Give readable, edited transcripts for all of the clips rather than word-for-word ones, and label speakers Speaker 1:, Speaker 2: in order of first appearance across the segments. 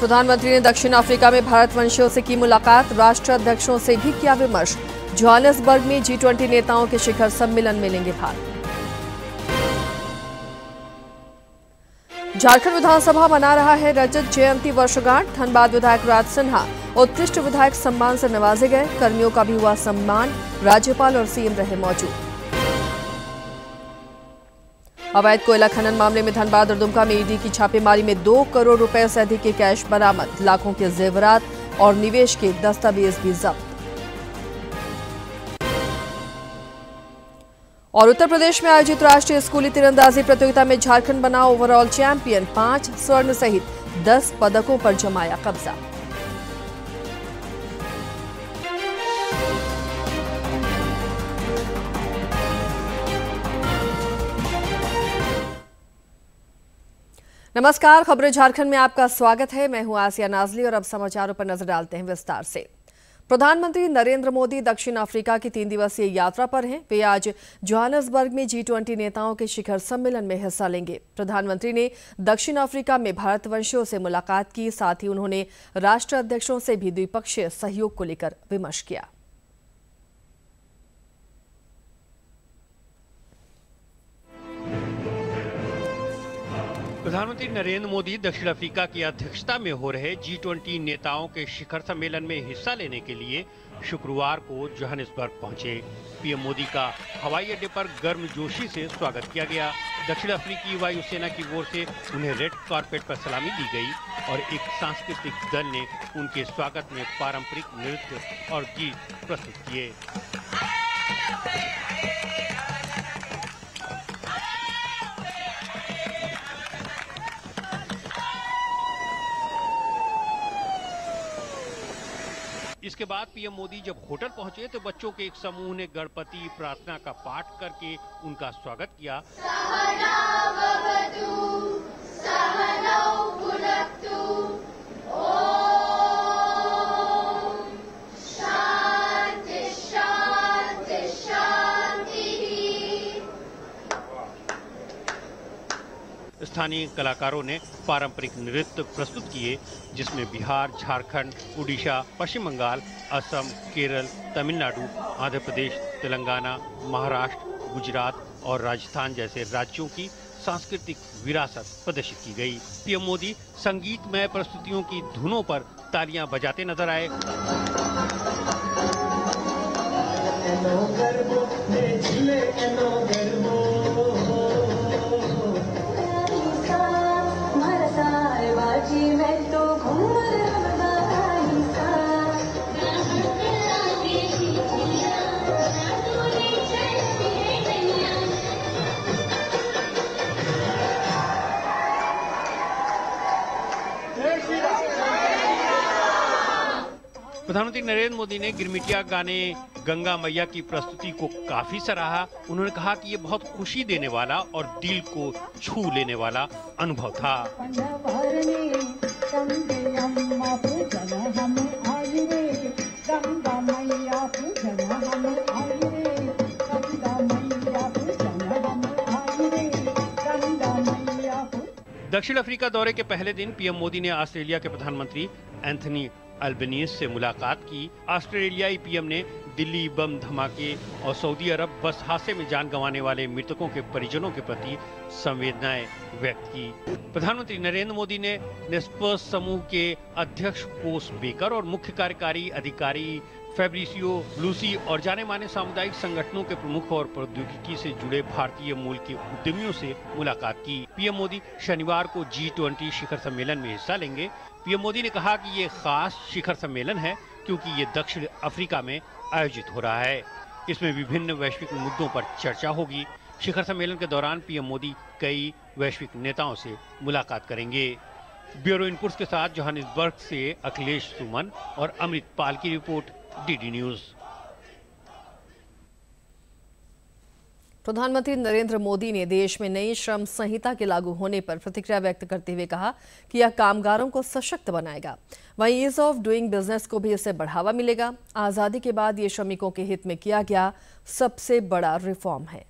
Speaker 1: प्रधानमंत्री ने दक्षिण अफ्रीका में भारतवंशियों से की मुलाकात, राष्ट्राध्यक्षों से भी किया विमर्श। जोहानिसबर्ग में G20 नेताओं के शिखर सम्मेलन में लेंगे भाग। झारखंड विधानसभा मना रहा है रजत जयंती वर्षगांठ। धनबाद विधायक राज सिन्हा उत्कृष्ट विधायक सम्मान से नवाजे गए। कर्मियों का भी हुआ सम्मान। राज्यपाल और सीएम रहे मौजूद। अवैध कोयला खनन मामले में धनबाद और दुमका में ईडी की छापेमारी में 2 करोड़ रुपए से अधिक के कैश बरामद। लाखों के जेवरात और निवेश के दस्तावेज भी जब्त। और उत्तर प्रदेश में आयोजित राष्ट्रीय स्कूली तीरंदाजी प्रतियोगिता में झारखंड बना ओवरऑल चैंपियन। 5 स्वर्ण सहित 10 पदकों पर जमाया कब्जा। नमस्कार, खबरें झारखंड में आपका स्वागत है। मैं हूं आसिया नाजली और अब समाचारों पर नजर डालते हैं विस्तार से। प्रधानमंत्री नरेंद्र मोदी दक्षिण अफ्रीका की 3 दिवसीय यात्रा पर हैं। वे आज जोहानिसबर्ग में G20 नेताओं के शिखर सम्मेलन में हिस्सा लेंगे। प्रधानमंत्री ने दक्षिण अफ्रीका में भारतवंशियों से मुलाकात की, साथ ही उन्होंने राष्ट्राध्यक्षों से भी द्विपक्षीय सहयोग को लेकर विमर्श किया।
Speaker 2: प्रधानमंत्री नरेंद्र मोदी दक्षिण अफ्रीका की अध्यक्षता में हो रहे G20 नेताओं के शिखर सम्मेलन में हिस्सा लेने के लिए शुक्रवार को जोहानिसबर्ग पहुंचे। पीएम मोदी का हवाई अड्डे पर गर्मजोशी से स्वागत किया गया। दक्षिण अफ्रीकी वायुसेना की ओर से उन्हें रेड कार्पेट पर सलामी दी गई और एक सांस्कृतिक दल ने उनके स्वागत में पारंपरिक नृत्य और गीत प्रस्तुत किए। इसके बाद पीएम मोदी जब होटल पहुंचे तो बच्चों के एक समूह ने गणपति प्रार्थना का पाठ करके उनका स्वागत किया। स्थानीय कलाकारों ने पारंपरिक नृत्य प्रस्तुत किए, जिसमें बिहार, झारखंड, उड़ीसा, पश्चिम बंगाल, असम, केरल, तमिलनाडु, आंध्र प्रदेश, तेलंगाना, महाराष्ट्र, गुजरात और राजस्थान जैसे राज्यों की सांस्कृतिक विरासत प्रदर्शित की गई। पीएम मोदी संगीतमय प्रस्तुतियों की धुनों पर तालियां बजाते नजर आए। प्रधानमंत्री नरेंद्र मोदी ने गिरमिटिया गाने गंगा मैया की प्रस्तुति को काफी सराहा। उन्होंने कहा कि ये बहुत खुशी देने वाला और दिल को छू लेने वाला अनुभव था। दक्षिण अफ्रीका दौरे के पहले दिन पीएम मोदी ने ऑस्ट्रेलिया के प्रधानमंत्री एंथनी अल्बनीज से मुलाकात की। ऑस्ट्रेलियाई पीएम ने दिल्ली बम धमाके और सऊदी अरब बस हादसे में जान गंवाने वाले मृतकों के परिजनों के प्रति संवेदनाएं व्यक्त की। प्रधानमंत्री नरेंद्र मोदी ने नेस्पर्स समूह के अध्यक्ष कोस बेकर और मुख्य कार्यकारी अधिकारी फैब्रिसियो लूसी और जाने माने सामुदायिक संगठनों के प्रमुख और प्रौद्योगिकी से जुड़े भारतीय मूल के उद्यमियों से मुलाकात की। पीएम मोदी शनिवार को G20 शिखर सम्मेलन में हिस्सा लेंगे। पीएम मोदी ने कहा कि ये खास शिखर सम्मेलन है क्योंकि ये दक्षिण अफ्रीका में आयोजित हो रहा है। इसमें विभिन्न वैश्विक मुद्दों पर चर्चा होगी। शिखर सम्मेलन के दौरान पीएम मोदी कई वैश्विक नेताओं से मुलाकात करेंगे। ब्यूरो इनपुट्स के साथ जोहानिसबर्ग से अखिलेश सुमन और अमृत पाल की रिपोर्ट, डीडी न्यूज।
Speaker 1: प्रधानमंत्री नरेंद्र मोदी ने देश में नई श्रम संहिता के लागू होने पर प्रतिक्रिया व्यक्त करते हुए कहा कि यह कामगारों को सशक्त बनाएगा। वहीं ईज ऑफ डूइंग बिजनेस को भी इससे बढ़ावा मिलेगा। आजादी के बाद ये श्रमिकों के हित में किया गया सबसे बड़ा रिफॉर्म है।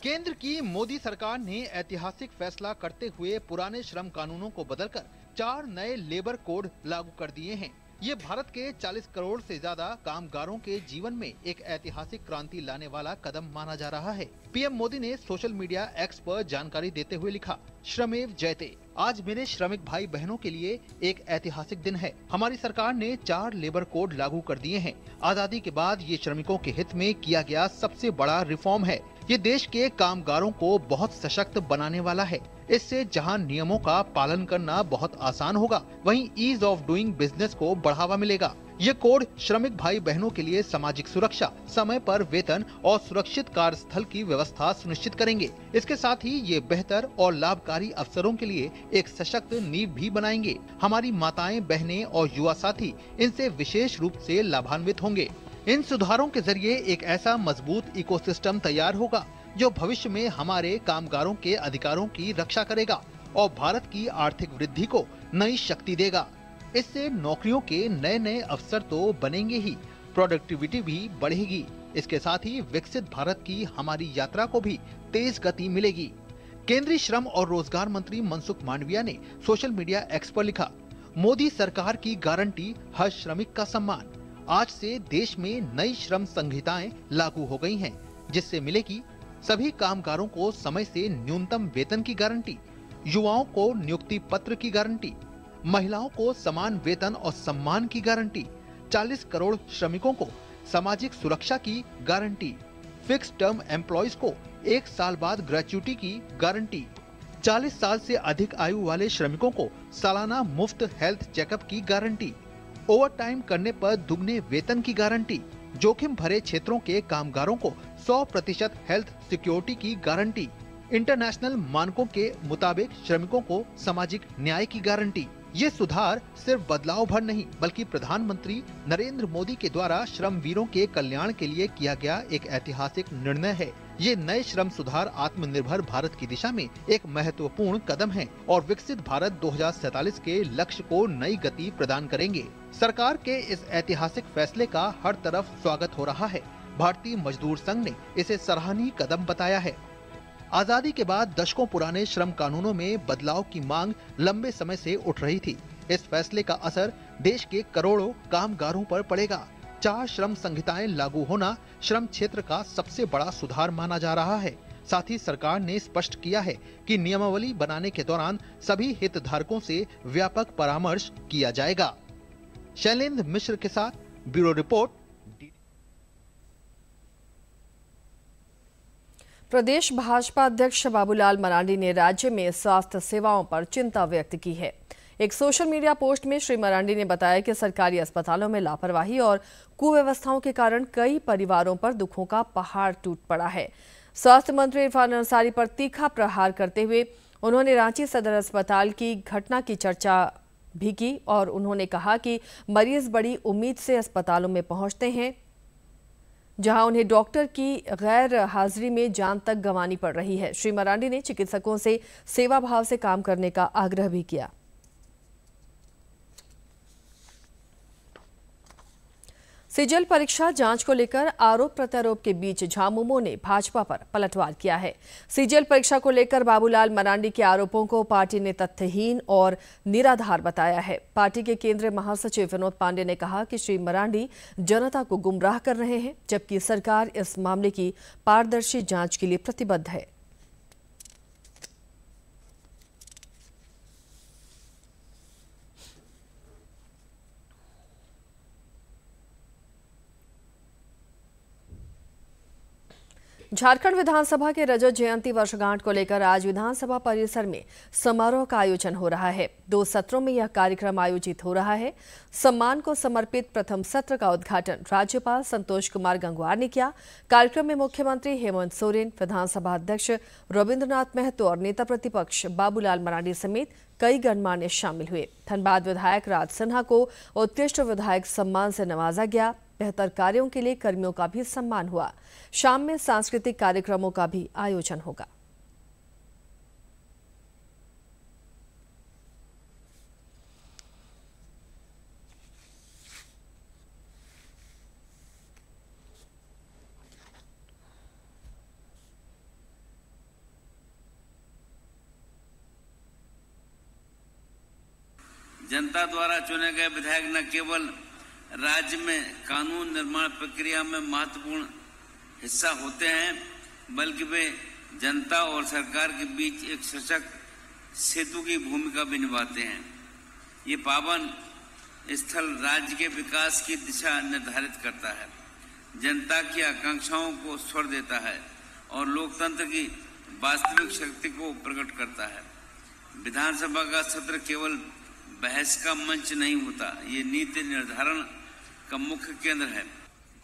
Speaker 3: केंद्र की मोदी सरकार ने ऐतिहासिक फैसला करते हुए पुराने श्रम कानूनों को बदलकर 4 नए लेबर कोड लागू कर दिए हैं। ये भारत के 40 करोड़ से ज्यादा कामगारों के जीवन में एक ऐतिहासिक क्रांति लाने वाला कदम माना जा रहा है। पीएम मोदी ने सोशल मीडिया एक्स पर जानकारी देते हुए लिखा, श्रमेव जयते। आज मेरे श्रमिक भाई बहनों के लिए एक ऐतिहासिक दिन है। हमारी सरकार ने 4 लेबर कोड लागू कर दिए हैं। आजादी के बाद ये श्रमिकों के हित में किया गया सबसे बड़ा रिफॉर्म है। ये देश के कामगारों को बहुत सशक्त बनाने वाला है। इससे जहां नियमों का पालन करना बहुत आसान होगा, वहीं ईज ऑफ डूइंग बिजनेस को बढ़ावा मिलेगा। ये कोड श्रमिक भाई बहनों के लिए सामाजिक सुरक्षा, समय पर वेतन और सुरक्षित कार्यस्थल की व्यवस्था सुनिश्चित करेंगे। इसके साथ ही ये बेहतर और लाभकारी अवसरों के लिए एक सशक्त नींव भी बनाएंगे। हमारी माताएं, बहनें और युवा साथी इनसे विशेष रूप से लाभान्वित होंगे। इन सुधारों के जरिए एक ऐसा मजबूत इकोसिस्टम तैयार होगा जो भविष्य में हमारे कामगारों के अधिकारों की रक्षा करेगा और भारत की आर्थिक वृद्धि को नई शक्ति देगा। इससे नौकरियों के नए नए अवसर तो बनेंगे ही, प्रोडक्टिविटी भी बढ़ेगी। इसके साथ ही विकसित भारत की हमारी यात्रा को भी तेज गति मिलेगी। केंद्रीय श्रम और रोजगार मंत्री मनसुख मांडविया ने सोशल मीडिया एक्स पर लिखा, मोदी सरकार की गारंटी, हर श्रमिक का सम्मान। आज से देश में नई श्रम संहिताएं लागू हो गई हैं, जिससे मिलेगी सभी कामगारों को समय से न्यूनतम वेतन की गारंटी, युवाओं को नियुक्ति पत्र की गारंटी, महिलाओं को समान वेतन और सम्मान की गारंटी, 40 करोड़ श्रमिकों को सामाजिक सुरक्षा की गारंटी, फिक्स टर्म एम्प्लॉइज को 1 साल बाद ग्रेच्युटी की गारंटी, 40 साल से अधिक आयु वाले श्रमिकों को सालाना मुफ्त हेल्थ चेकअप की गारंटी, ओवर टाइम करने पर दुगने वेतन की गारंटी, जोखिम भरे क्षेत्रों के कामगारों को 100% हेल्थ सिक्योरिटी की गारंटी, इंटरनेशनल मानकों के मुताबिक श्रमिकों को सामाजिक न्याय की गारंटी। ये सुधार सिर्फ बदलाव भर नहीं, बल्कि प्रधानमंत्री नरेंद्र मोदी के द्वारा श्रम वीरों के कल्याण के लिए किया गया एक ऐतिहासिक निर्णय है। ये नए श्रम सुधार आत्मनिर्भर भारत की दिशा में एक महत्वपूर्ण कदम है और विकसित भारत 2047 के लक्ष्य को नई गति प्रदान करेंगे। सरकार के इस ऐतिहासिक फैसले का हर तरफ स्वागत हो रहा है। भारतीय मजदूर संघ ने इसे सराहनीय कदम बताया है। आजादी के बाद दशकों पुराने श्रम कानूनों में बदलाव की मांग लंबे समय से उठ रही थी। इस फैसले का असर देश के करोड़ों कामगारों पर पड़ेगा। 4 श्रम संहिताएं लागू होना श्रम क्षेत्र का सबसे बड़ा सुधार माना जा रहा है। साथ ही सरकार ने स्पष्ट किया है कि नियमावली बनाने के दौरान सभी हितधारकों से व्यापक परामर्श किया जाएगा। शैलेंद्र मिश्र के साथ ब्यूरो रिपोर्ट।
Speaker 1: प्रदेश भाजपा अध्यक्ष बाबूलाल मरांडी ने राज्य में स्वास्थ्य सेवाओं पर चिंता व्यक्त की है। एक सोशल मीडिया पोस्ट में श्री मरांडी ने बताया कि सरकारी अस्पतालों में लापरवाही और कुव्यवस्थाओं के कारण कई परिवारों पर दुखों का पहाड़ टूट पड़ा है। स्वास्थ्य मंत्री इरफान अंसारी पर तीखा प्रहार करते हुए उन्होंने रांची सदर अस्पताल की घटना की चर्चा भी की और उन्होंने कहा कि मरीज बड़ी उम्मीद से अस्पतालों में पहुंचते हैं, जहां उन्हें डॉक्टर की गैर हाजिरी में जान तक गंवानी पड़ रही है। श्री मरांडी ने चिकित्सकों से सेवा भाव से काम करने का आग्रह भी किया। सीजीएल परीक्षा जांच को लेकर आरोप प्रत्यारोप के बीच झामुमो ने भाजपा पर पलटवार किया है। सीजीएल परीक्षा को लेकर बाबूलाल मरांडी के आरोपों को पार्टी ने तथ्यहीन और निराधार बताया है। पार्टी के केंद्रीय महासचिव विनोद पांडे ने कहा कि श्री मरांडी जनता को गुमराह कर रहे हैं, जबकि सरकार इस मामले की पारदर्शी जांच के लिए प्रतिबद्ध है। झारखंड विधानसभा के रजत जयंती वर्षगांठ को लेकर आज विधानसभा परिसर में समारोह का आयोजन हो रहा है। 2 सत्रों में यह कार्यक्रम आयोजित हो रहा है। सम्मान को समर्पित प्रथम सत्र का उद्घाटन राज्यपाल संतोष कुमार गंगवार ने किया। कार्यक्रम में मुख्यमंत्री हेमंत सोरेन, विधानसभा अध्यक्ष रविंद्रनाथ महतो और नेता प्रतिपक्ष बाबूलाल मरांडी समेत कई गणमान्य शामिल हुए। धनबाद विधायक राज सिन्हा को उत्कृष्ट विधायक सम्मान से नवाजा गया। बेहतर कार्यों के लिए कर्मियों का भी सम्मान हुआ। शाम में सांस्कृतिक कार्यक्रमों का भी आयोजन होगा।
Speaker 4: जनता द्वारा चुने गए विधायक न केवल राज्य में कानून निर्माण प्रक्रिया में महत्वपूर्ण हिस्सा होते हैं, बल्कि वे जनता और सरकार के बीच एक सशक्त सेतु की भूमिका भी निभाते हैं। ये पावन स्थल राज्य के विकास की दिशा निर्धारित करता है, जनता की आकांक्षाओं को स्वर देता है और लोकतंत्र की वास्तविक शक्ति को प्रकट करता है। विधानसभा का सत्र केवल बहस का मंच नहीं होता, ये नीति निर्धारण का मुख्य केंद्र है।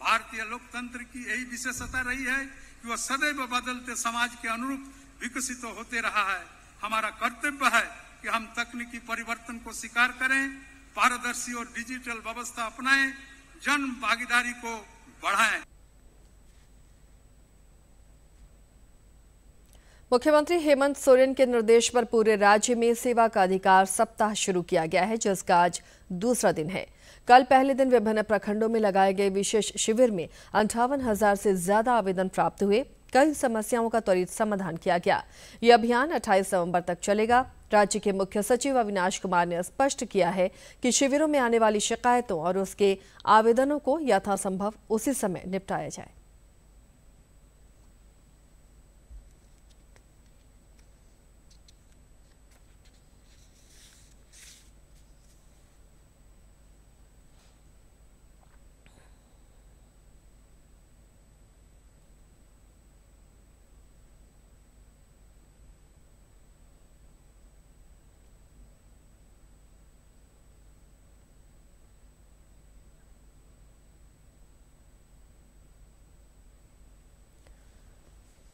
Speaker 5: भारतीय लोकतंत्र की यही विशेषता रही है कि वह सदैव बदलते समाज के अनुरूप विकसित होते रहा है। हमारा कर्तव्य है कि हम तकनीकी परिवर्तन को स्वीकार करें, पारदर्शी और डिजिटल व्यवस्था अपनाएं, जन भागीदारी को बढ़ाएं।
Speaker 1: मुख्यमंत्री हेमंत सोरेन के निर्देश पर पूरे राज्य में सेवा का अधिकार सप्ताह शुरू किया गया है, जिसका आज दूसरा दिन है। कल पहले दिन विभिन्न प्रखंडों में लगाए गए विशेष शिविर में 58,000 से ज्यादा आवेदन प्राप्त हुए। कई समस्याओं का त्वरित समाधान किया गया। यह अभियान 28 नवंबर तक चलेगा। राज्य के मुख्य सचिव अविनाश कुमार ने स्पष्ट किया है कि शिविरों में आने वाली शिकायतों और उसके आवेदनों को यथासंभव उसी समय निपटाया जाए।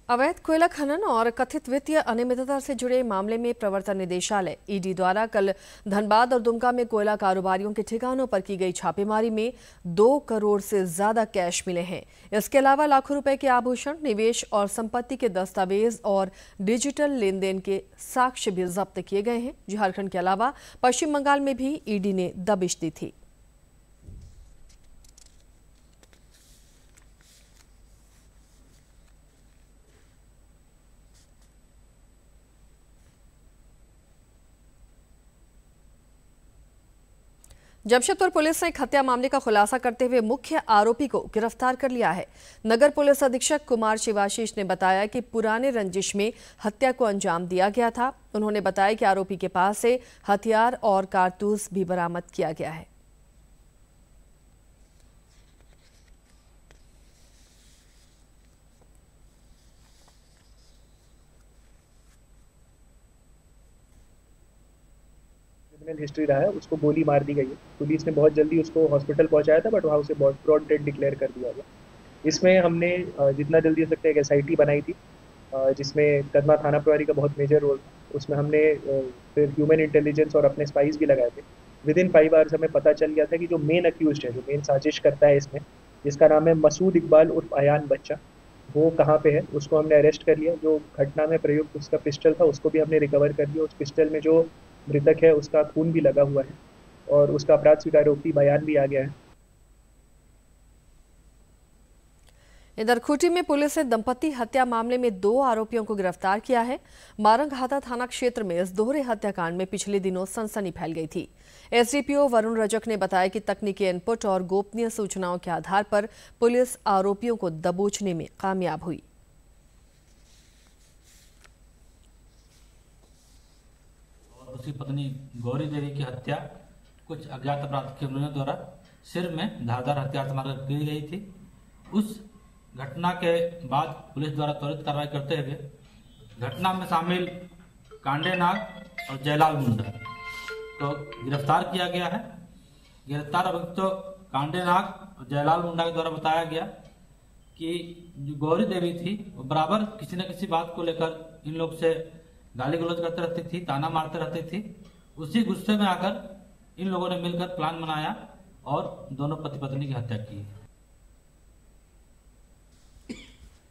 Speaker 1: अवैध कोयला खनन और कथित वित्तीय अनियमितता से जुड़े मामले में प्रवर्तन निदेशालय ईडी द्वारा कल धनबाद और दुमका में कोयला कारोबारियों के ठिकानों पर की गई छापेमारी में 2 करोड़ से ज्यादा कैश मिले हैं। इसके अलावा लाखों रुपए के आभूषण, निवेश और संपत्ति के दस्तावेज और डिजिटल लेन देन के साक्ष्य भी जब्त किए गए हैं। झारखंड के अलावा पश्चिम बंगाल में भी ईडी ने दबिश दी थी। जमशेदपुर पुलिस ने एक हत्या मामले का खुलासा करते हुए मुख्य आरोपी को गिरफ्तार कर लिया है। नगर पुलिस अधीक्षक कुमार शिवाशीष ने बताया कि पुराने रंजिश में हत्या को अंजाम दिया गया था। उन्होंने बताया कि आरोपी के पास से हथियार और कारतूस भी बरामद किया गया है।
Speaker 6: हिस्ट्री रहा है, उसको गोली मार दी गई है। पुलिस ने बहुत जल्दी उसको हॉस्पिटल पहुंचाया था, बट वहाँ उसे ब्रॉड डेड डिक्लेयर कर दिया गया। इसमें हमने जितना जल्दी हो सकता है एक SIT बनाई थी, जिसमें कदमा थाना प्रभारी का बहुत मेजर रोल था। उसमें हमने फिर ह्यूमन इंटेलिजेंस और अपने स्पाइस भी लगाए थे। विदिन 5 आवर्स हमें पता चल गया था कि जो मेन अक्यूज्ड है, जो मेन साजिश करता है इसमें, जिसका नाम है मसूद इकबाल उर्फ अयान बच्चा, वो कहाँ पे है, उसको हमने अरेस्ट कर लिया। जो घटना में प्रयुक्त उसका पिस्टल था, उसको भी हमने रिकवर कर लिया। उस पिस्टल में जो मृतक है उसका खून भी लगा हुआ है और उसका अपराध स्वीकारोक्ति बयान भी आ गया है।
Speaker 1: इधर खूंटी में पुलिस ने दंपति हत्या मामले में 2 आरोपियों को गिरफ्तार किया है। मारंगहाता थाना क्षेत्र में इस दोहरे हत्याकांड में पिछले दिनों सनसनी फैल गई थी। SDPO वरुण रजक ने बताया कि तकनीकी इनपुट और गोपनीय सूचनाओं के आधार पर पुलिस आरोपियों को दबोचने में कामयाब हुई।
Speaker 7: उसकी पत्नी गौरी देवी की हत्या कुछ अज्ञात अपराधियों द्वारा सिर में धारदार हथियार से मारकर की गई थी। उस घटना के बाद पुलिस द्वारा त्वरित कार्रवाई करते हुए घटना में शामिल कांडेनाग और जयलाल मुंडा को गिरफ्तार किया गया है। गिरफ्तार अभियुक्तों कांडेनाग और जयलाल मुंडा के द्वारा बताया गया कि जो गौरी देवी थी वो बराबर किसी न किसी बात को लेकर इन लोग से गाली गलौज करते रहती थी, ताना मारते रहती थी। उसी गुस्से में आकर इन लोगों ने मिलकर प्लान बनाया और दोनों पति पत्नी की हत्या की।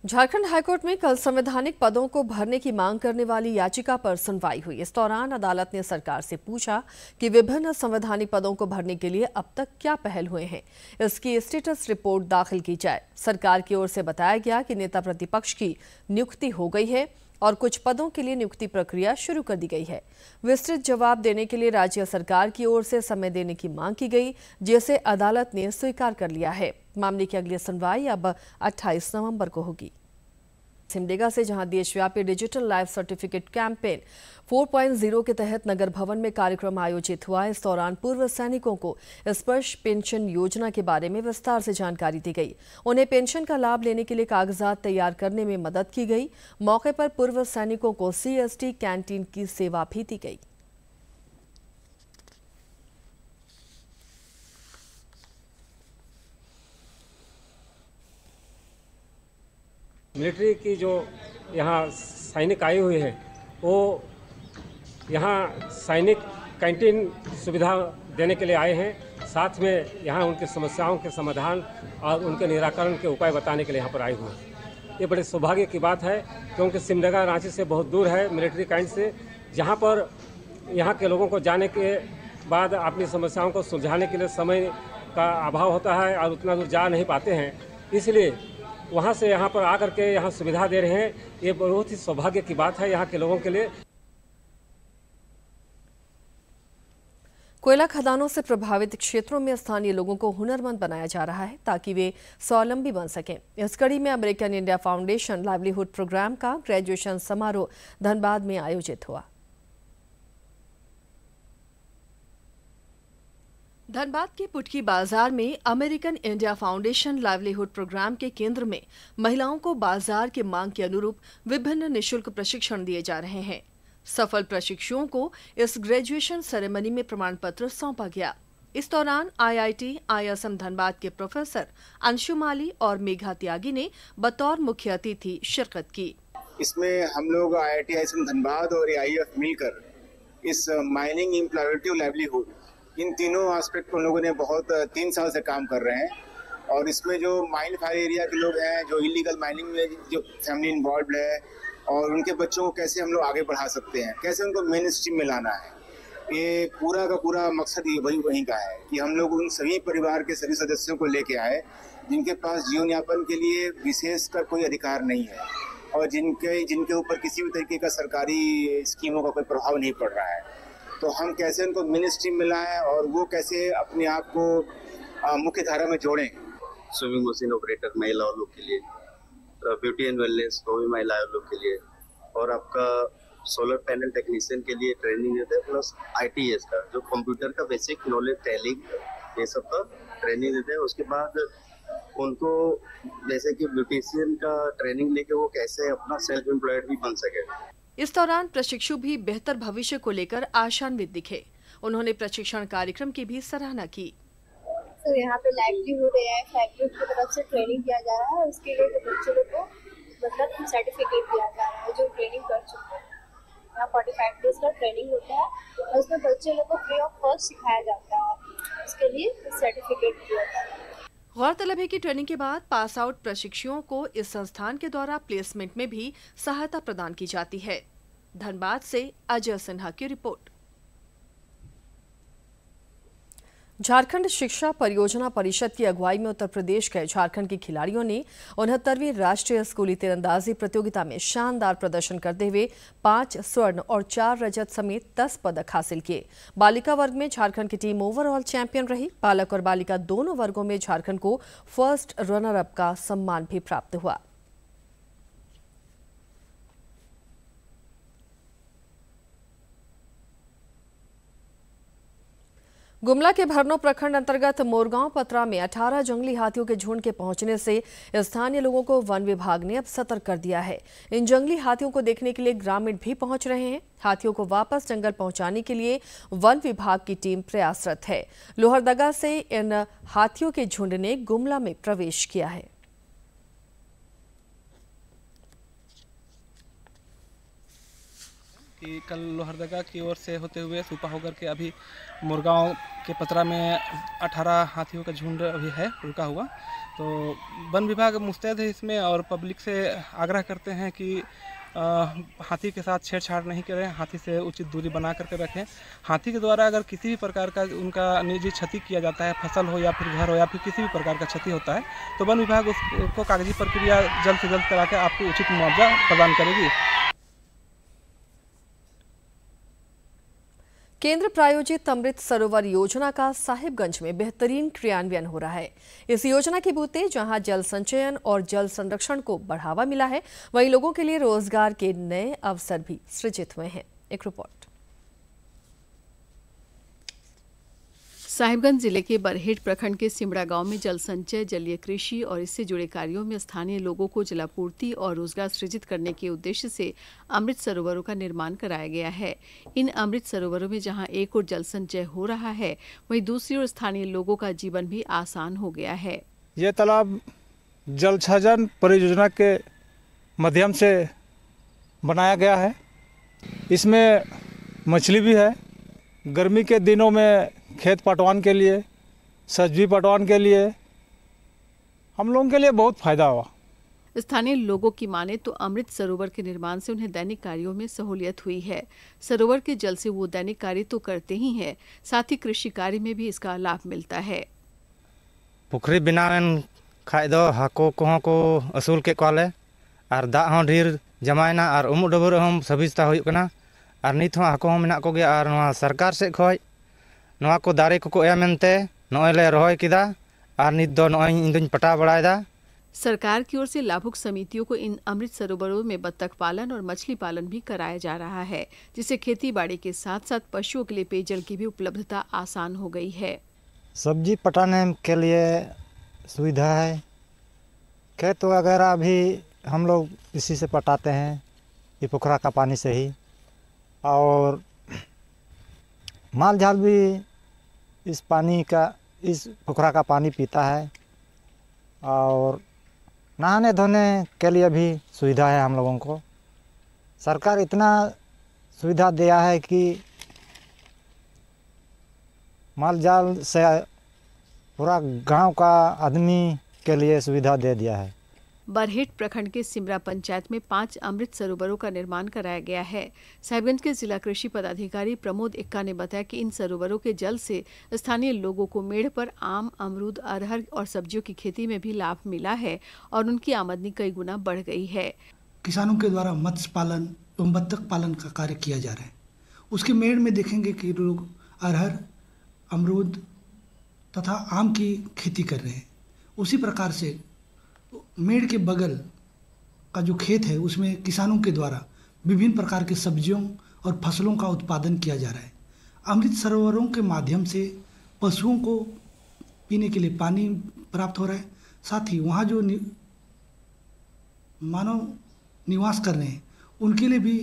Speaker 1: झारखंड हाईकोर्ट में कल संवैधानिक पदों को भरने की मांग करने वाली याचिका पर सुनवाई हुई। इस दौरान अदालत ने सरकार से पूछा कि विभिन्न संवैधानिक पदों को भरने के लिए अब तक क्या पहल हुए हैं, इसकी स्टेटस रिपोर्ट दाखिल की जाए। सरकार की ओर से बताया गया कि नेता प्रतिपक्ष की नियुक्ति हो गई है और कुछ पदों के लिए नियुक्ति प्रक्रिया शुरू कर दी गई है। विस्तृत जवाब देने के लिए राज्य सरकार की ओर से समय देने की मांग की गई, जिसे अदालत ने स्वीकार कर लिया है। मामले की अगली सुनवाई अब 28 नवंबर को होगी। सिमडेगा से जहां देशव्यापी डिजिटल लाइफ सर्टिफिकेट कैंपेन 4.0 के तहत नगर भवन में कार्यक्रम आयोजित हुआ। इस दौरान पूर्व सैनिकों को स्पर्श पेंशन योजना के बारे में विस्तार से जानकारी दी गई। उन्हें पेंशन का लाभ लेने के लिए कागजात तैयार करने में मदद की गई। मौके पर पूर्व सैनिकों को CST कैंटीन की सेवा भी दी गई।
Speaker 8: मिलिट्री की जो यहाँ सैनिक आए हुए हैं वो यहाँ सैनिक कैंटीन सुविधा देने के लिए आए हैं। साथ में यहाँ उनकी समस्याओं के समाधान और उनके निराकरण के उपाय बताने के लिए यहाँ पर आए हुए हैं। ये बड़े सौभाग्य की बात है क्योंकि सिमडेगा रांची से बहुत दूर है मिलिट्री कैंट से, जहाँ पर यहाँ के लोगों को जाने के बाद अपनी समस्याओं को सुलझाने के लिए समय का अभाव होता है और उतना दूर जा नहीं पाते हैं। इसलिए वहाँ से यहाँ पर आकर के यहाँ सुविधा दे रहे हैं। ये बहुत ही सौभाग्य की बात है यहाँ के लोगों के लिए।
Speaker 1: कोयला खदानों से प्रभावित क्षेत्रों में स्थानीय लोगों को हुनरमंद बनाया जा रहा है ताकि वे स्वावलंबी बन सकें। इस कड़ी में American India Foundation livelihood program का ग्रेजुएशन समारोह धनबाद में आयोजित हुआ। धनबाद के पुटकी बाजार में American India Foundation livelihood program के केंद्र में महिलाओं को बाजार के मांग के अनुरूप विभिन्न निःशुल्क प्रशिक्षण दिए जा रहे हैं। सफल प्रशिक्षुओं को इस ग्रेजुएशन सेरेमनी में प्रमाण पत्र सौंपा गया। इस दौरान IIT ISM धनबाद के प्रोफेसर अंशु माली और मेघा त्यागी ने बतौर मुख्य अतिथि शिरकत की।
Speaker 9: इसमें हम लोग IIT ISM धनबाद और AIF मिलकर इस माइनिंग, एम्प्लॉयबिलिटी, लाइवलीहुड, इन तीनों एस्पेक्ट पर लोगों ने बहुत 3 साल से काम कर रहे हैं। और इसमें जो माइन फायर एरिया के लोग हैं, जो इलीगल माइनिंग में जो फैमिली इन्वॉल्व है, और उनके बच्चों को कैसे हम लोग आगे बढ़ा सकते हैं, कैसे उनको मेन स्ट्रीम में लाना है, ये पूरा का पूरा मकसद ये वहीं का है कि हम लोग उन सभी परिवार के सभी सदस्यों को लेके आए जिनके पास जीवन यापन के लिए विशेष का कोई अधिकार नहीं है और जिनके ऊपर किसी भी तरीके का सरकारी स्कीमों का कोई प्रभाव नहीं पड़ रहा है। तो हम कैसे उनको मेन स्ट्रीम में लाएं और वो कैसे अपने आप को मुख्य धारा में जोड़ें।
Speaker 10: स्विमिंग मशीन ऑपरेटर महिला लोग के लिए, ब्यूटी एंड वेलनेस वो भी महिला लोग के लिए, और आपका सोलर पैनल टेक्नीशियन के लिए ट्रेनिंग देते हैं, प्लस ITS का जो कंप्यूटर का बेसिक नॉलेज, टैली, ये सब का ट्रेनिंग देते हैं। उसके बाद उनको जैसे कि ब्यूटिशियन का ट्रेनिंग लेके वो कैसे अपना सेल्फ एम्प्लॉयड भी बन सके।
Speaker 1: इस दौरान प्रशिक्षु भी बेहतर भविष्य को लेकर आशान्वित दिखे। उन्होंने प्रशिक्षण कार्यक्रम की भी सराहना की।
Speaker 11: तो यहाँ पे लाइवलीहुड फैक्ट्री की तरफ से ट्रेनिंग किया जा रहा है, उसके लिए बच्चों को मतलब सर्टिफिकेट दिया जा रहा है जो ट्रेनिंग कर चुके हैं। यहाँ 45 डेज का ट्रेनिंग होता है और उसमें बच्चे लोग को फ्री ऑफ कॉस्ट सिखाया जाता है, उसके लिए सर्टिफिकेट दिया जाता है।
Speaker 1: गौरतलब है कि ट्रेनिंग के बाद पास आउट प्रशिक्षुओं को इस संस्थान के द्वारा प्लेसमेंट में भी सहायता प्रदान की जाती है। धनबाद से अजय सिन्हा की रिपोर्ट। झारखंड शिक्षा परियोजना परिषद की अगुवाई में उत्तर प्रदेश के झारखंड के खिलाड़ियों ने 69वीं राष्ट्रीय स्कूली तीरंदाजी प्रतियोगिता में शानदार प्रदर्शन करते हुए 5 स्वर्ण और 4 रजत समेत 10 पदक हासिल किए। बालिका वर्ग में झारखंड की टीम ओवरऑल चैंपियन रही। बालक और बालिका दोनों वर्गों में झारखंड को फर्स्ट रनर अप का सम्मान भी प्राप्त हुआ। गुमला के भरनो प्रखंड अंतर्गत मोरगांव पतरा में 18 जंगली हाथियों के झुंड के पहुंचने से स्थानीय लोगों को वन विभाग ने अब सतर्क कर दिया है। इन जंगली हाथियों को देखने के लिए ग्रामीण भी पहुंच रहे हैं। हाथियों को वापस जंगल पहुंचाने के लिए वन विभाग की टीम प्रयासरत है। लोहरदगा से इन हाथियों के झुंड ने गुमला में प्रवेश किया है।
Speaker 12: कि कल लोहरदगा की ओर से होते हुए सुपा होकर के अभी मोरगांव के पतरा में 18 हाथियों का झुंड अभी है रुका हुआ। तो वन विभाग मुस्तैद है इसमें और पब्लिक से आग्रह करते हैं कि हाथी के साथ छेड़छाड़ नहीं करें, हाथी से उचित दूरी बना करके रखें। हाथी के द्वारा अगर किसी भी प्रकार का उनका निजी क्षति किया जाता है, फसल हो या फिर घर हो या फिर किसी भी प्रकार का क्षति होता है, तो वन विभाग उसको कागजी प्रक्रिया जल्द से जल्द करा के आपको उचित मुआवजा प्रदान करेगी।
Speaker 1: केंद्र प्रायोजित अमृत सरोवर योजना का साहिबगंज में बेहतरीन क्रियान्वयन हो रहा है। इस योजना के बूते जहां जल संचयन और जल संरक्षण को बढ़ावा मिला है, वहीं लोगों के लिए रोजगार के नए अवसर भी सृजित हुए हैं। एक रिपोर्ट।
Speaker 13: साहिबगंज जिले के बरहेट प्रखंड के सिमड़ा गांव में जल संचय, जलीय कृषि और इससे जुड़े कार्यों में स्थानीय लोगों को जलापूर्ति और रोजगार सृजित करने के उद्देश्य से अमृत सरोवरों का निर्माण कराया गया है। इन अमृत सरोवरों में जहां एक ओर जल संचय हो रहा है, वहीं दूसरी ओर स्थानीय लोगों का जीवन भी आसान हो गया है।
Speaker 14: ये तालाब जल संचयन परियोजना के माध्यम से बनाया गया है। इसमें मछली भी है। गर्मी के दिनों में खेत पटवान के लिए, सब्जी पटवान के लिए हम लोगों के लिए बहुत फायदा हुआ।
Speaker 13: स्थानीय लोगों की माने तो अमृत सरोवर के निर्माण से उन्हें दैनिक कार्यों में सहूलियत हुई है। सरोवर के जल से वो दैनिक कार्य तो करते ही हैं, साथ ही कृषि कार्य में भी इसका लाभ मिलता है।
Speaker 15: पुखरी बनावेन खाय दो हाको कोहों को असूल के कोले और दाग हों ढेर जमायना और उमुक डबुर हम सुविधा हुई कना और नित हों हाको हों मेना को गया और नवा सरकार से खोय नवा को दारे को एमनते नॉय ले रोय किदा और नित दो नॉय इंदुन पटा बड़ायदा।
Speaker 13: सरकार की ओर से लाभुक समितियों को इन अमृत सरोवरों में बत्तख पालन और मछली पालन भी कराया जा रहा है, जिससे खेती बाड़ी के साथ साथ पशुओं के लिए पेयजल की भी उपलब्धता आसान हो गई है।
Speaker 15: सब्जी पटाने के लिए सुविधा है। खेत वगैरह भी हम लोग इसी से पटाते हैं, ये पोखरा का पानी से ही। और माल जाल भी इस पानी का, इस पोखरा का पानी पीता है। और नहाने धोने के लिए भी सुविधा है हम लोगों को। सरकार इतना सुविधा दिया है कि माल जाल से पूरा गांव का आदमी के लिए सुविधा दे दिया है।
Speaker 13: बरहेट प्रखंड के सिमरा पंचायत में 5 अमृत सरोवरों का निर्माण कराया गया है। साहिबगंज के जिला कृषि पदाधिकारी प्रमोद इक्का ने बताया कि इन सरोवरों के जल से स्थानीय लोगों को मेड़ पर आम, अमरूद, अरहर और सब्जियों की खेती में भी लाभ मिला है और उनकी आमदनी कई गुना बढ़ गई है।
Speaker 16: किसानों के द्वारा मत्स्य पालन एवं बत्तख पालन का कार्य किया जा रहा है। उसके मेड़ में देखेंगे कि लोग अरहर, अमरूद तथा आम की खेती कर रहे हैं। उसी प्रकार से मेड़ के बगल का जो खेत है उसमें किसानों के द्वारा विभिन्न प्रकार के सब्जियों और फसलों का उत्पादन किया जा रहा है। अमृत सरोवरों के माध्यम से पशुओं को पीने के लिए पानी प्राप्त हो रहा है, साथ ही वहाँ जो मानव निवास कर रहे हैं उनके लिए भी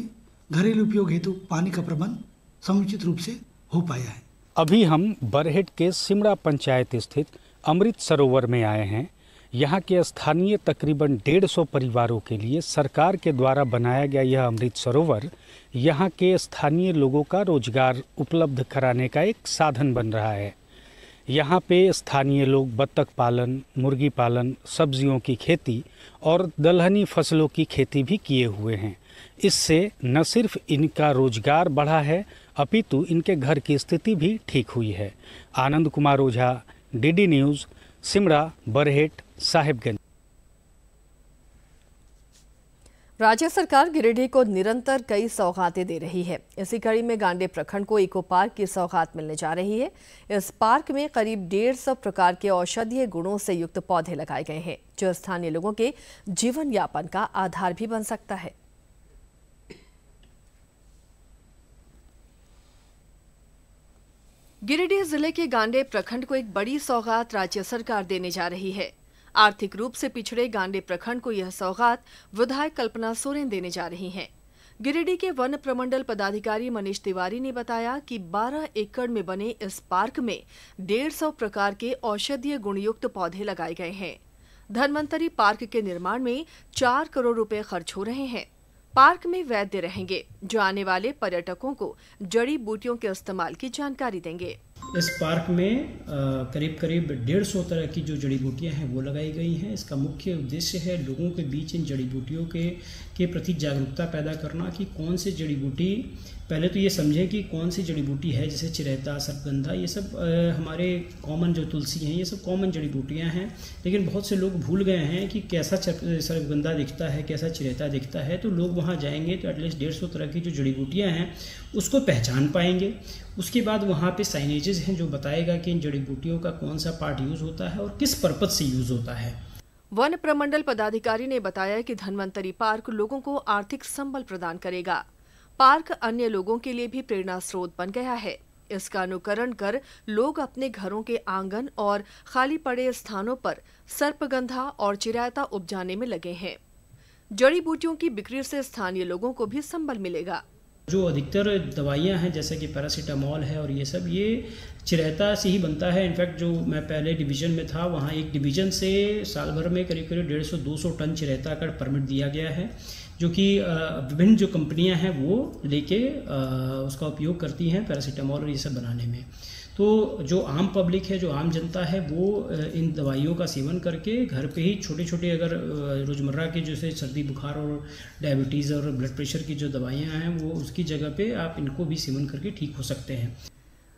Speaker 16: घरेलू उपयोग हेतु पानी का प्रबंध समुचित रूप से हो पाया है।
Speaker 17: अभी हम बरहेट के सिमड़ा पंचायत स्थित अमृत सरोवर में आए हैं। यहाँ के स्थानीय तकरीबन 150 परिवारों के लिए सरकार के द्वारा बनाया गया यह अमृत सरोवर यहाँ के स्थानीय लोगों का रोजगार उपलब्ध कराने का एक साधन बन रहा है। यहाँ पे स्थानीय लोग बत्तख पालन, मुर्गी पालन, सब्जियों की खेती और दलहनी फसलों की खेती भी किए हुए हैं। इससे न सिर्फ इनका रोजगार बढ़ा है, अपितु इनके घर की स्थिति भी ठीक हुई है। Anand Kumar Ojha, DD news, Simda, Barhet, Sahibganj.
Speaker 1: राज्य सरकार गिरिडीह को निरंतर कई सौगातें दे रही है। इसी कड़ी में गांडे प्रखंड को इको पार्क की सौगात मिलने जा रही है। इस पार्क में करीब 150 प्रकार के औषधीय गुणों से युक्त पौधे लगाए गए हैं, जो स्थानीय लोगों के जीवन यापन का आधार भी बन सकता है। गिरिडीह जिले के गांडे प्रखंड को एक बड़ी सौगात राज्य सरकार देने जा रही है। आर्थिक रूप से पिछड़े गांडे प्रखंड को यह सौगात विधायक कल्पना सोरेन देने जा रही हैं। गिरिडीह के वन प्रमंडल पदाधिकारी मनीष तिवारी ने बताया कि 12 एकड़ में बने इस पार्क में 150 प्रकार के औषधीय गुणयुक्त पौधे लगाए गए हैं। धन्वंतरी पार्क के निर्माण में 4 करोड़ रुपए खर्च हो रहे हैं। पार्क में वैद्य रहेंगे, जो आने वाले पर्यटकों को जड़ी बूटियों के इस्तेमाल की जानकारी देंगे।
Speaker 18: इस पार्क में करीब करीब 150 तरह की जो जड़ी बूटियां हैं वो लगाई गई हैं। इसका मुख्य उद्देश्य है लोगों के बीच इन जड़ी बूटियों के प्रति जागरूकता पैदा करना कि कौन सी जड़ी बूटी, पहले तो ये समझें कि कौन सी जड़ी बूटी है, जैसे चिरैता, सर्पगंधा, ये सब हमारे कॉमन जो तुलसी हैं ये सब कॉमन जड़ी बूटियां हैं। लेकिन बहुत से लोग भूल गए हैं कि कैसा सर्पगंधा दिखता है, कैसा चिरैता दिखता है। तो लोग वहाँ जाएंगे तो एटलीस्ट 150 तरह की जो जड़ी बूटियाँ हैं उसको पहचान पाएंगे। उसके बाद वहाँ पे साइनेजेस हैं जो बताएगा कि इन जड़ी बूटियों का कौन सा पार्ट यूज़ होता है और किस पर्पज से यूज़ होता है।
Speaker 1: वन प्रमंडल पदाधिकारी ने बताया कि धन्वंतरी पार्क लोगों को आर्थिक संबल प्रदान करेगा। पार्क अन्य लोगों के लिए भी प्रेरणा स्रोत बन गया है। इसका अनुकरण कर लोग अपने घरों के आंगन और खाली पड़े स्थानों पर सर्पगंधा और चिरैता उपजाने में लगे हैं। जड़ी बूटियों की बिक्री से स्थानीय लोगों को भी संबल मिलेगा।
Speaker 18: जो अधिकतर दवाइयां हैं जैसे कि पैरासीटामोल है और ये सब, ये चिरैता से ही बनता है। इनफैक्ट जो मैं पहले डिवीज़न में था वहाँ एक डिवीज़न से साल भर में करीब करीब 150-200 टन चिरैता का परमिट दिया गया है, जो कि विभिन्न जो कंपनियां हैं वो लेके उसका उपयोग करती हैं पैरासीटामोल और ये सब बनाने में। तो जो आम पब्लिक है, जो आम जनता है, वो इन दवाइयों का सेवन करके घर पे ही छोटे छोटे अगर रोज़मर्रा के जैसे सर्दी बुखार और डायबिटीज़ और ब्लड प्रेशर की जो दवाइयाँ हैं वो उसकी जगह पे आप इनको भी सेवन करके ठीक हो सकते हैं।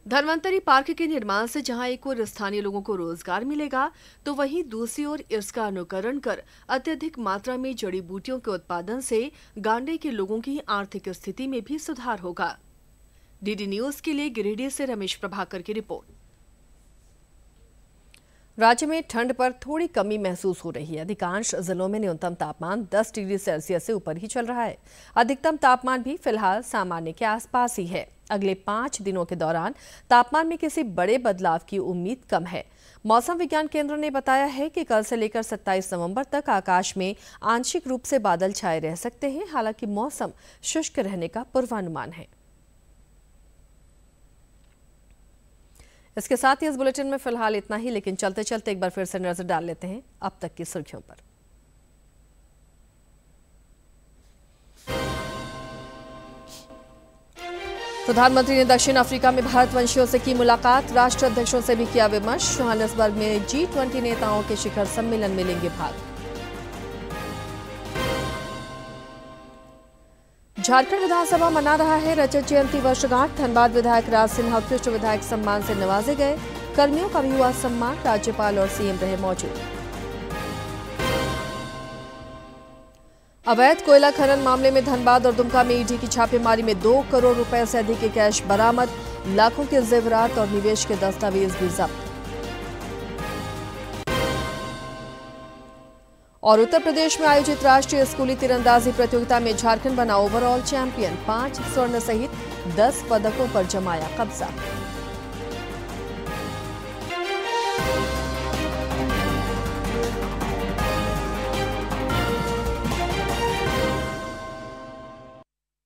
Speaker 1: धन्वंतरी पार्क के निर्माण से जहां एक ओर स्थानीय लोगों को रोजगार मिलेगा तो वहीं दूसरी ओर इसका अनुकरण कर अत्यधिक मात्रा में जड़ी बूटियों के उत्पादन से गांडे के लोगों की आर्थिक स्थिति में भी सुधार होगा। डीडी न्यूज के लिए गिरिडीह से रमेश प्रभाकर की रिपोर्ट। राज्य में ठंड पर थोड़ी कमी महसूस हो रही है। अधिकांश जिलों में न्यूनतम तापमान 10 डिग्री सेल्सियस से ऊपर ही चल रहा है। अधिकतम तापमान भी फिलहाल सामान्य के आसपास ही है। अगले 5 दिनों के दौरान तापमान में किसी बड़े बदलाव की उम्मीद कम है। मौसम विज्ञान केंद्र ने बताया है कि कल से लेकर 27 नवंबर तक आकाश में आंशिक रूप से बादल छाए रह सकते हैं। हालांकि मौसम शुष्क रहने का पूर्वानुमान है। इसके साथ ही इस बुलेटिन में फिलहाल इतना ही, लेकिन चलते चलते एक बार फिर से नजर डाल लेते हैं अब तक की सुर्खियों पर। प्रधानमंत्री ने दक्षिण अफ्रीका में भारतवंशियों से की मुलाकात। राष्ट्र अध्यक्षों से भी किया विमर्श। जोहानिसबर्ग में G20 नेताओं के शिखर सम्मेलन में लेंगे भाग। झारखंड विधानसभा मना रहा है रजत जयंती वर्षगांठ। धनबाद विधायक राज सिन्हा उत्कृष्ट विधायक सम्मान से नवाजे गए। कर्मियों का भी हुआ सम्मान। राज्यपाल और सीएम रहे मौजूद। अवैध कोयला खनन मामले में धनबाद और दुमका में ईडी की छापेमारी में 2 करोड़ रुपए से अधिक के कैश बरामद। लाखों के जेवरात और निवेश के दस्तावेज भी जब्त। और उत्तर प्रदेश में आयोजित राष्ट्रीय स्कूली तीरंदाजी प्रतियोगिता में झारखंड बना ओवरऑल चैंपियन। 5 स्वर्ण सहित 10 पदकों पर जमाया कब्जा।